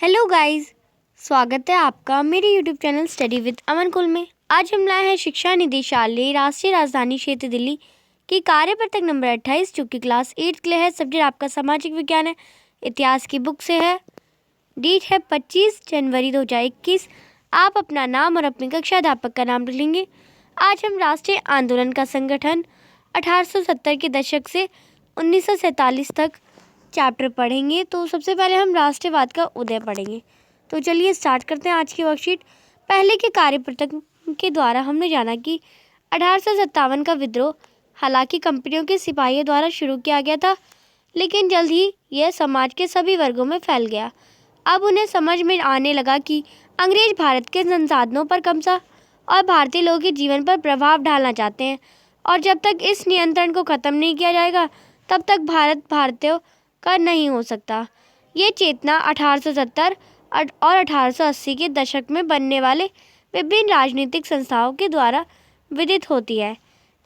Hello guys, स्वागत है आपका मेरे यूट्यूब चैनल स्टडी विद अमन कुल में। आज हम लाए हैं शिक्षा निदेशालय राष्ट्रीय राजधानी क्षेत्र दिल्ली की कार्यपत्रक नंबर 28 जो कि क्लास 8 के लिए है। सब्जेक्ट आपका सामाजिक विज्ञान है। इतिहास की बुक से है। डेट है 25 जनवरी 2021। आप अपना नाम और अपनी कक्षा अध्यापक का नाम लिख लेंगे। आज हम राष्ट्रीय आंदोलन का संगठन 1870 के दशक से 1947 तक चैप्टर पढ़ेंगे। तो सबसे पहले हम राष्ट्रवाद का उदय पढ़ेंगे। तो चलिए स्टार्ट करते हैं आज की वर्कशीट। पहले के कार्यपत्रक के द्वारा हमने जाना कि 1857 का विद्रोह हालांकि कंपनियों के सिपाहियों द्वारा शुरू किया गया था, लेकिन जल्द ही यह समाज के सभी वर्गों में फैल गया। अब उन्हें समझ में आने लगा कि अंग्रेज भारत के संसाधनों पर कब्जा और भारतीय लोगों के जीवन पर प्रभाव डालना चाहते हैं, और जब तक इस नियंत्रण को खत्म नहीं किया जाएगा तब तक भारत भारतीयों का नहीं हो सकता। ये चेतना 1870 और 1880 के दशक में बनने वाले विभिन्न राजनीतिक संस्थाओं के द्वारा विदित होती है।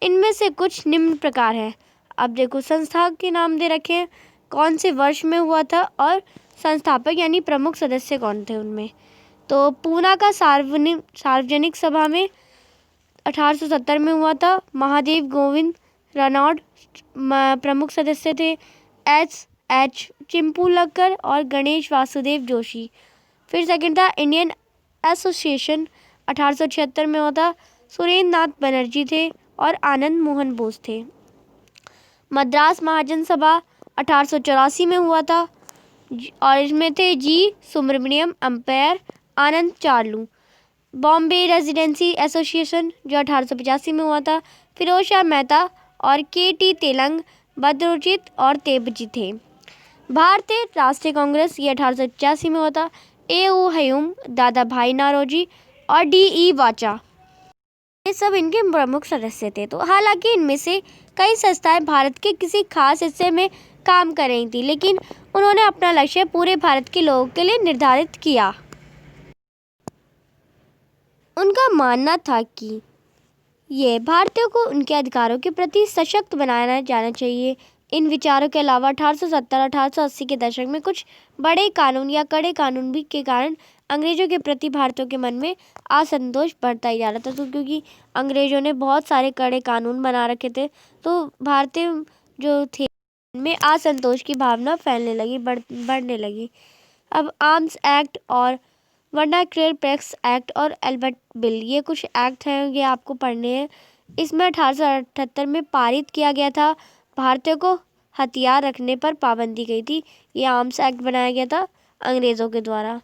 इनमें से कुछ निम्न प्रकार है। अब देखो, संस्था के नाम दे रखे हैं, कौन से वर्ष में हुआ था और संस्थापक यानी प्रमुख सदस्य कौन थे उनमें। तो पूना का सार्वजनिक सभा में 1870 में हुआ था। महादेव गोविंद रनौड प्रमुख सदस्य थे। एच चिंपूलकर और गणेश वासुदेव जोशी। फिर सेकंड था इंडियन एसोसिएशन 1876 में हुआ था। सुरेंद्र नाथ बनर्जी थे और आनंद मोहन बोस थे। मद्रास महाजन सभा 1884 में हुआ था और इसमें थे जी सुब्रमण्यम अंपायर, आनंद चार्लू। बॉम्बे रेजिडेंसी एसोसिएशन जो 1885 में हुआ था, फिरोज शाह मेहता और के.टी. तेलंग, बद्रुजीत और तेबजी थे। भारतीय राष्ट्रीय कांग्रेस ये 1885 में हुआ था। ए.ओ. हयूम, दादा भाई नारोजी और डी.ई. वाचा, ये सब इनके प्रमुख सदस्य थे। तो हालांकि इनमें से कई संस्थाएं भारत के किसी खास हिस्से में काम कर रही थी, लेकिन उन्होंने अपना लक्ष्य पूरे भारत के लोगों के लिए निर्धारित किया। उनका मानना था कि ये भारतीयों को उनके अधिकारों के प्रति सशक्त बनाया जाना चाहिए। इन विचारों के अलावा 1870-1880 के दशक में कुछ बड़े कानून या कड़े कानून भी के कारण अंग्रेजों के प्रति भारतीयों के मन में असंतोष बढ़ता ही जा रहा था। तो क्योंकि अंग्रेजों ने बहुत सारे कड़े कानून बना रखे थे, तो भारतीय जो थे उनमें असंतोष की भावना फैलने लगी, बढ़ने लगी। अब आर्म्स एक्ट और वर्नाक्युलर प्रेस एक्ट और एल्बर्ट बिल, ये कुछ एक्ट हैं, ये आपको पढ़ने हैं। इसमें 1878 में पारित किया गया था। भारतीयों को हथियार रखने पर पाबंदी गई थी। ये आर्म्स एक्ट बनाया गया था अंग्रेज़ों के द्वारा।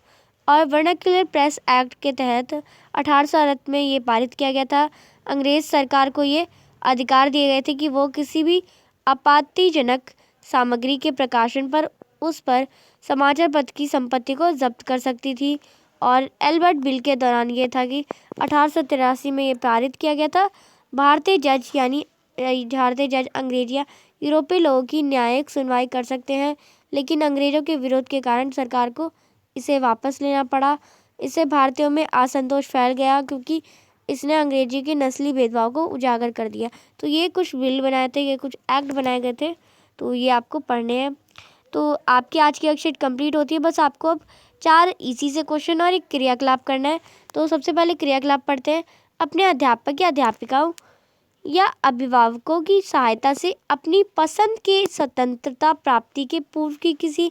और वर्नाक्युलर प्रेस एक्ट के तहत 1808 में ये पारित किया गया था। अंग्रेज़ सरकार को ये अधिकार दिए गए थे कि वो किसी भी आपत्तिजनक सामग्री के प्रकाशन पर उस पर समाचार पत्र की संपत्ति को जब्त कर सकती थी। और एल्बर्ट बिल के दौरान ये था कि 1883 में ये पारित किया गया था। भारतीय जज अंग्रेज या यूरोपीय लोगों की न्यायिक सुनवाई कर सकते हैं, लेकिन अंग्रेजों के विरोध के कारण सरकार को इसे वापस लेना पड़ा। इससे भारतीयों में असंतोष फैल गया क्योंकि इसने अंग्रेजी के नस्ली भेदभाव को उजागर कर दिया। तो ये कुछ बिल बनाए थे, ये कुछ एक्ट बनाए गए थे, तो ये आपको पढ़ने हैं। तो आपकी आज की वर्कशीट कंप्लीट होती है। बस आपको अब 4 इजी से क्वेश्चन और एक क्रियाकलाप करना है। तो सबसे पहले क्रियाकलाप पढ़ते हैं। अपने अध्यापक या अध्यापिकाओं या अभिभावकों की सहायता से अपनी पसंद के स्वतंत्रता प्राप्ति के पूर्व की किसी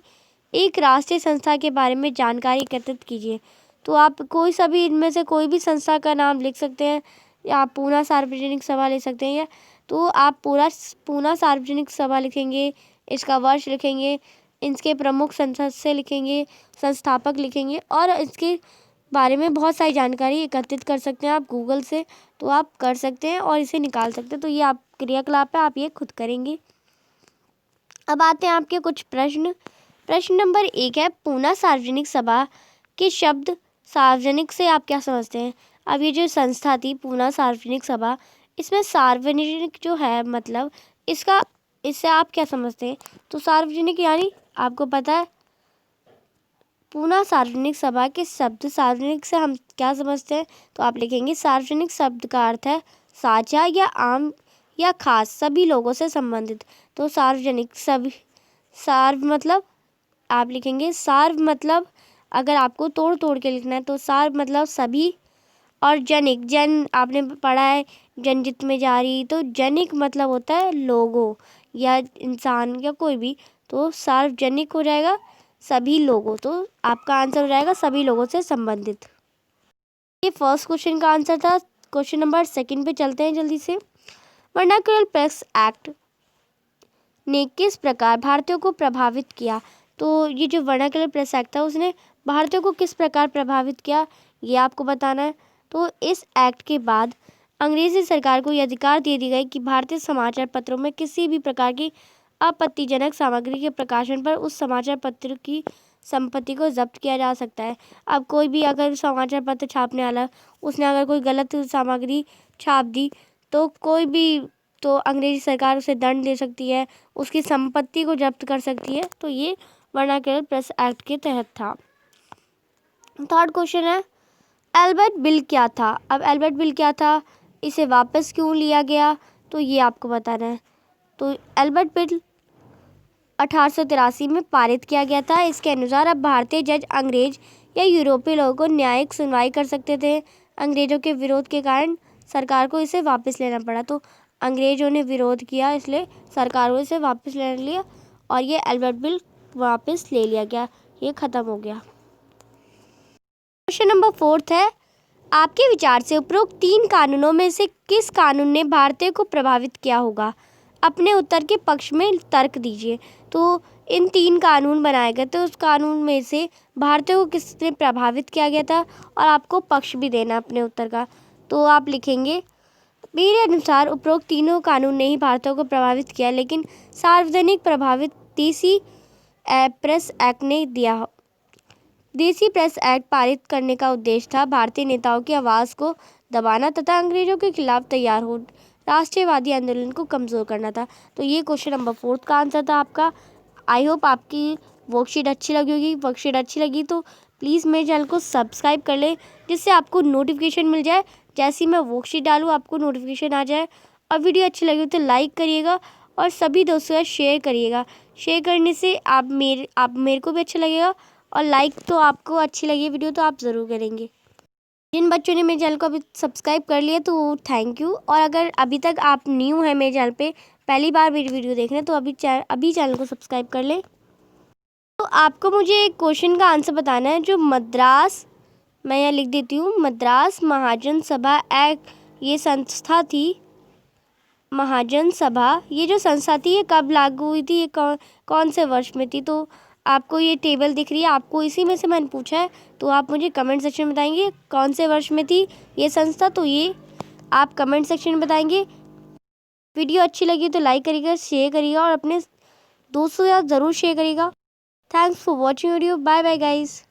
एक राष्ट्रीय संस्था के बारे में जानकारी एकत्रित कीजिए। तो आप कोई सा भी इनमें से कोई भी संस्था का नाम लिख सकते हैं, या आप पूना सार्वजनिक सभा ले सकते हैं। या तो आप पूना सार्वजनिक सभा लिखेंगे, इसका वर्ष लिखेंगे, इसके प्रमुख सदस्य लिखेंगे, संस्थापक लिखेंगे, और इसके बारे में बहुत सारी जानकारी एकत्रित कर सकते हैं आप गूगल से। तो आप कर सकते हैं और इसे निकाल सकते हैं। तो ये आप क्रियाकलाप है, आप ये खुद करेंगे। अब आते हैं आपके कुछ प्रश्न। प्रश्न नंबर 1 है, पूना सार्वजनिक सभा के शब्द सार्वजनिक से आप क्या समझते हैं। अब ये जो संस्था थी पूना सार्वजनिक सभा, इसमें सार्वजनिक जो है मतलब इससे आप क्या समझते हैं। तो सार्वजनिक यानी आपको पता है पूना सार्वजनिक सभा के शब्द सार्वजनिक से हम क्या समझते हैं। तो आप लिखेंगे सार्वजनिक शब्द का अर्थ है साझा या आम या खास सभी लोगों से संबंधित। तो सार्वजनिक सभी, सार्व मतलब आप लिखेंगे सार्व मतलब अगर आपको तोड़ तोड़ के लिखना है तो सार मतलब सभी, और जनिक, जन आपने पढ़ा है जनजित में जारी, तो जनिक मतलब होता है लोगों या इंसान या कोई भी, तो सार्वजनिक हो जाएगा सभी लोगों, तो आपका आंसर हो जाएगा सभी लोगों से संबंधित। ये फर्स्ट क्वेश्चन का आंसर था। क्वेश्चन नंबर सेकंड पे चलते हैं जल्दी से। वर्नाक्युलर प्रेस एक्ट ने किस प्रकार भारतीयों को प्रभावित किया? तो ये जो वर्नाक्युलर प्रेस एक्ट था उसने भारतीयों को किस प्रकार प्रभावित किया, ये आपको बताना है। तो इस एक्ट के बाद अंग्रेजी सरकार को यह अधिकार दे दी गई कि भारतीय समाचार पत्रों में किसी भी प्रकार की आपत्तिजनक सामग्री के प्रकाशन पर उस समाचार पत्र की संपत्ति को जब्त किया जा सकता है। अब कोई भी अगर समाचार पत्र छापने वाला उसने अगर कोई गलत सामग्री छाप दी तो कोई भी, तो अंग्रेजी सरकार उसे दंड दे सकती है, उसकी संपत्ति को जब्त कर सकती है। तो ये वर्नाक्युलर प्रेस एक्ट के तहत था। थर्ड क्वेश्चन है, एल्बर्ट बिल क्या था? अब एल्बर्ट बिल क्या था, इसे वापस क्यों लिया गया, तो ये आपको बताना है। तो एल्बर्ट बिल 1883 में पारित किया गया था। इसके अनुसार अब भारतीय जज अंग्रेज या यूरोपीय लोगों को न्यायिक सुनवाई कर सकते थे। अंग्रेजों के विरोध के कारण सरकार को इसे वापस लेना पड़ा, तो अंग्रेजों ने विरोध किया इसलिए सरकार को इसे वापस लेने लिया और ये एल्बर्ट बिल वापस ले लिया गया, ये ख़त्म हो गया। क्वेश्चन नंबर फोर्थ है, आपके विचार से उपरोक्त 3 कानूनों में से किस कानून ने भारतीय को प्रभावित किया होगा? अपने उत्तर के पक्ष में तर्क दीजिए। तो इन 3 कानून बनाए गए थे, उस कानून में से भारतीयों को किसने प्रभावित किया गया था, और आपको पक्ष भी देना अपने उत्तर का। तो आप लिखेंगे, मेरे अनुसार उपरोक्त तीनों कानून ने ही भारतीयों को प्रभावित किया, लेकिन सार्वजनिक प्रभावित देसी प्रेस एक्ट ने दिया। देसी प्रेस एक्ट पारित करने का उद्देश्य था भारतीय नेताओं की आवाज़ को दबाना तथा अंग्रेजों के खिलाफ तैयार हो राष्ट्रवादी आंदोलन को कमज़ोर करना था। तो ये क्वेश्चन नंबर 4 का आंसर था आपका। आई होप आपकी वर्कशीट अच्छी लगी होगी। वर्कशीट अच्छी लगी तो प्लीज़ मेरे चैनल को सब्सक्राइब कर लें, जिससे आपको नोटिफिकेशन मिल जाए, जैसे ही मैं वर्कशीट डालूँ आपको नोटिफिकेशन आ जाए। और वीडियो अच्छी लगी तो लाइक करिएगा और सभी दोस्तों के साथ शेयर करिएगा। शेयर करने से आप मेरे को भी अच्छा लगेगा, और लाइक तो आपको अच्छी लगी वीडियो तो आप ज़रूर करेंगे। जिन बच्चों ने मेरे चैनल को अभी सब्सक्राइब कर लिया तो थैंक यू, और अगर अभी तक आप न्यू हैं मेरे चैनल पे, पहली बार मेरी वीडियो देख रहे हैं, तो अभी चैनल को सब्सक्राइब कर लें। तो आपको मुझे एक क्वेश्चन का आंसर बताना है, जो मद्रास, मैं यहाँ लिख देती हूँ, मद्रास महाजन सभा एक्ट, ये संस्था थी, महाजन सभा, ये जो संस्था थी ये कब लागू हुई थी, ये कौन से वर्ष में थी? तो आपको ये टेबल दिख रही है, आपको इसी में से मैंने पूछा है, तो आप मुझे कमेंट सेक्शन में बताएंगे कौन से वर्ष में थी ये संस्था, तो ये आप कमेंट सेक्शन में बताएंगे। वीडियो अच्छी लगी तो लाइक करिएगा, शेयर करिएगा और अपने दोस्तों के साथ ज़रूर शेयर करिएगा। Thanks for watching video. Bye bye guys.